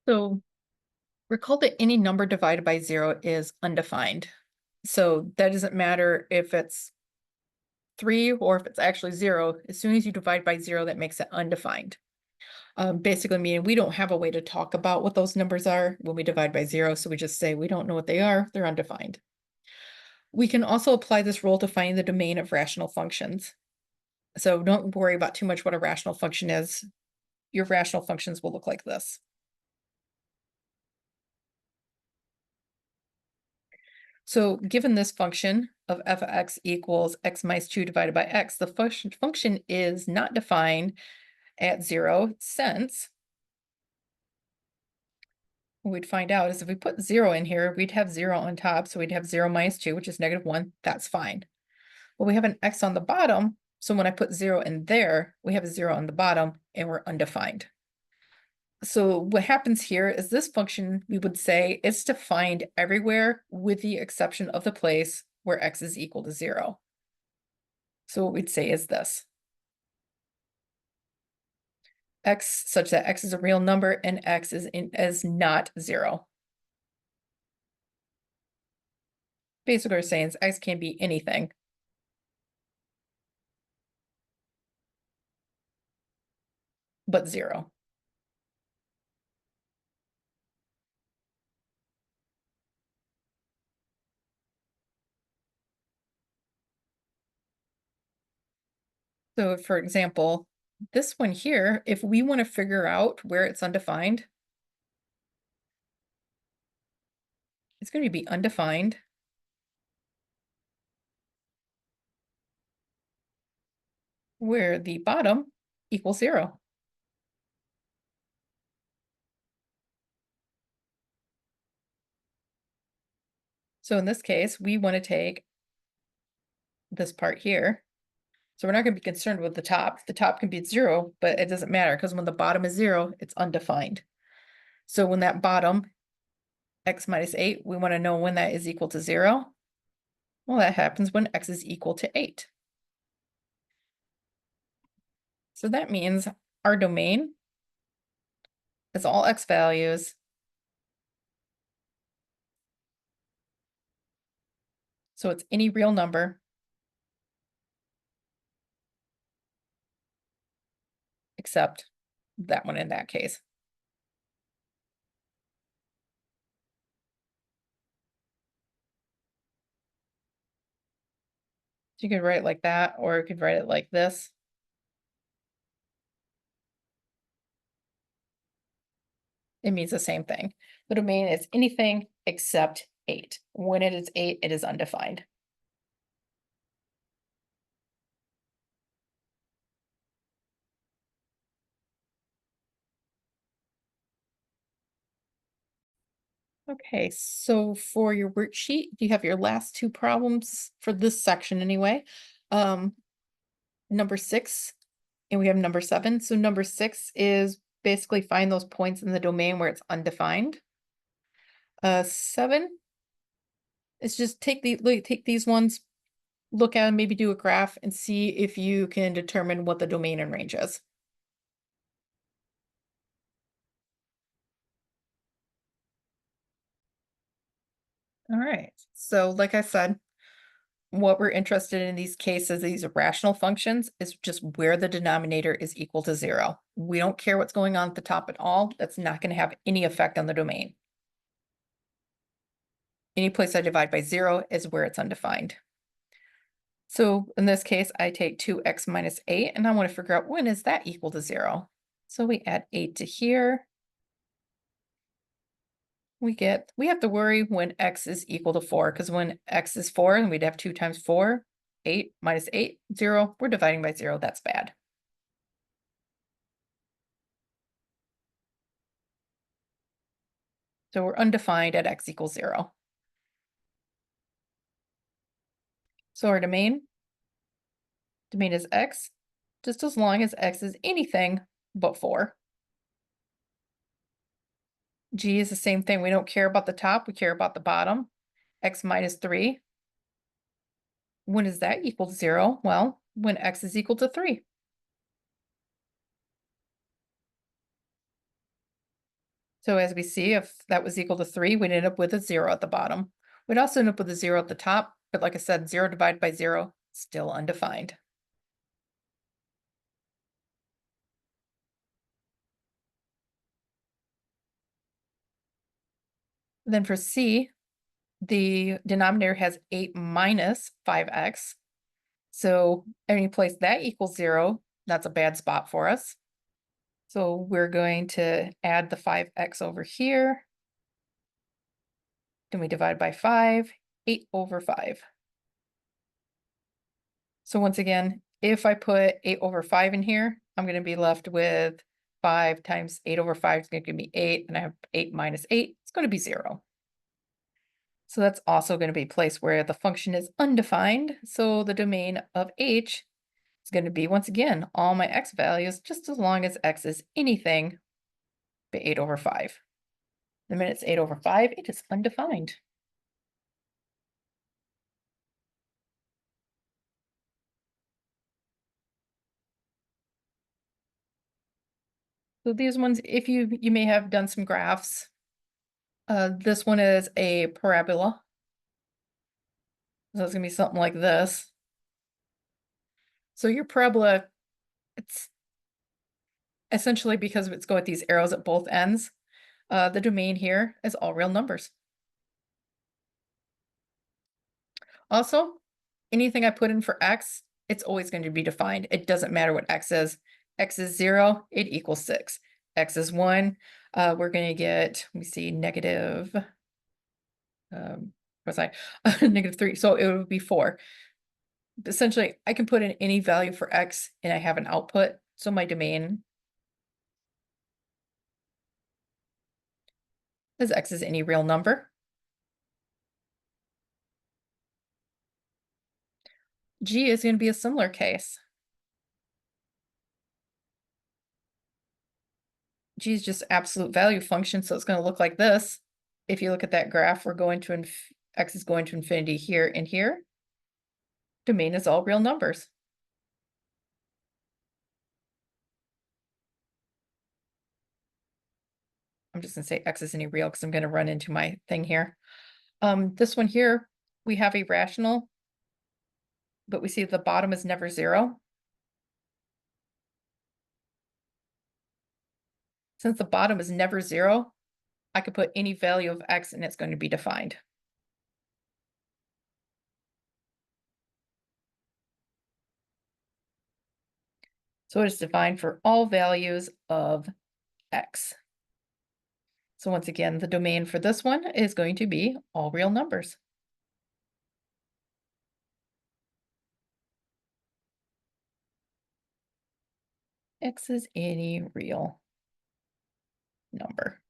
So recall that any number divided by 0 is undefined. So that doesn't matter if it's 3 or if it's actually 0. As soon as you divide by 0, that makes it undefined. Basically meaning we don't have a way to talk about what those numbers are when we divide by 0, so we just say we don't know what they are, they're undefined. We can also apply this rule to finding the domain of rational functions. So don't worry about too much what a rational function is. Your rational functions will look like this. So given this function of f of x equals x minus 2 divided by x, the function is not defined at 0 since what we'd find out is if we put 0 in here, we'd have 0 on top, so we'd have 0 minus 2, which is -1. That's fine. Well, we have an x on the bottom, so when I put 0 in there, we have a 0 on the bottom, and we're undefined. So what happens here is this function, we would say, is defined everywhere with the exception of the place where x is equal to 0. So what we'd say is this. X such that x is a real number and x is not 0. Basically, we're saying is x can be anything but 0. So for example, this one here, if we want to figure out where it's undefined, it's going to be undefined where the bottom equals 0. So in this case, we want to take this part here. So we're not going to be concerned with the top. The top can be 0, but it doesn't matter because when the bottom is 0, it's undefined. So when that bottom, x minus 8, we want to know when that is equal to 0. Well, that happens when x is equal to 8. So that means our domain is all x values. So it's any real number except that one in that case. So you could write it like that, or you could write it like this. It means the same thing. The domain is anything except 8. When it is 8, it is undefined. Okay, so for your worksheet, you have your last two problems for this section anyway. Number 6, and we have number 7. So number 6 is basically find those points in the domain where it's undefined. 7 is just take these ones, look at them, maybe do a graph and see if you can determine what the domain and range is. All right, so like I said, what we're interested in these cases, these rational functions, is just where the denominator is equal to 0. We don't care what's going on at the top at all. That's not going to have any effect on the domain. Any place I divide by 0 is where it's undefined. So in this case, I take 2x minus 8, and I want to figure out when is that equal to 0. So we add 8 to here. We have to worry when x is equal to 4, because when x is 4, and we'd have 2 times 4, 8 minus 8, 0. We're dividing by 0. That's bad. So we're undefined at x equals 0. So our domain is x, just as long as x is anything but 4. G is the same thing. We don't care about the top, we care about the bottom. X minus 3. When is that equal to 0? Well, when x is equal to 3. So as we see, if that was equal to 3, we'd end up with a 0 at the bottom. We'd also end up with a 0 at the top, but like I said, 0 divided by 0, still undefined. Then for C, the denominator has 8 minus 5x. So any place that equals 0, that's a bad spot for us. So we're going to add the 5x over here. Then we divide by 5, 8 over 5. So once again, if I put 8 over 5 in here, I'm going to be left with 5 times 8 over 5 is going to give me 8, and I have 8 minus 8, it's going to be 0. So that's also going to be a place where the function is undefined. So the domain of h is going to be, once again, all my x values, just as long as x is anything but 8 over 5. The minute it's 8 over 5, it is undefined. So these ones, if you may have done some graphs. This one is a parabola. So it's gonna be something like this. So your parabola, it's essentially, because it's going with these arrows at both ends, the domain here is all real numbers. Also, anything I put in for x, it's always going to be defined. It doesn't matter what x is. X is 0, it equals 6. X is 1, we're going to get, let me see, negative, what's I? Negative 3, so it would be 4. Essentially, I can put in any value for x and I have an output. So my domain is x is any real number. G is going to be a similar case. G is just absolute value function, so it's going to look like this. If you look at that graph, we're going to x is going to infinity here and here. Domain is all real numbers. I'm just going to say x is any real because I'm going to run into my thing here. This one here, we have a rational, but we see the bottom is never 0. Since the bottom is never 0, I could put any value of x and it's going to be defined. So it is defined for all values of x. So once again, the domain for this one is going to be all real numbers. X is any real number.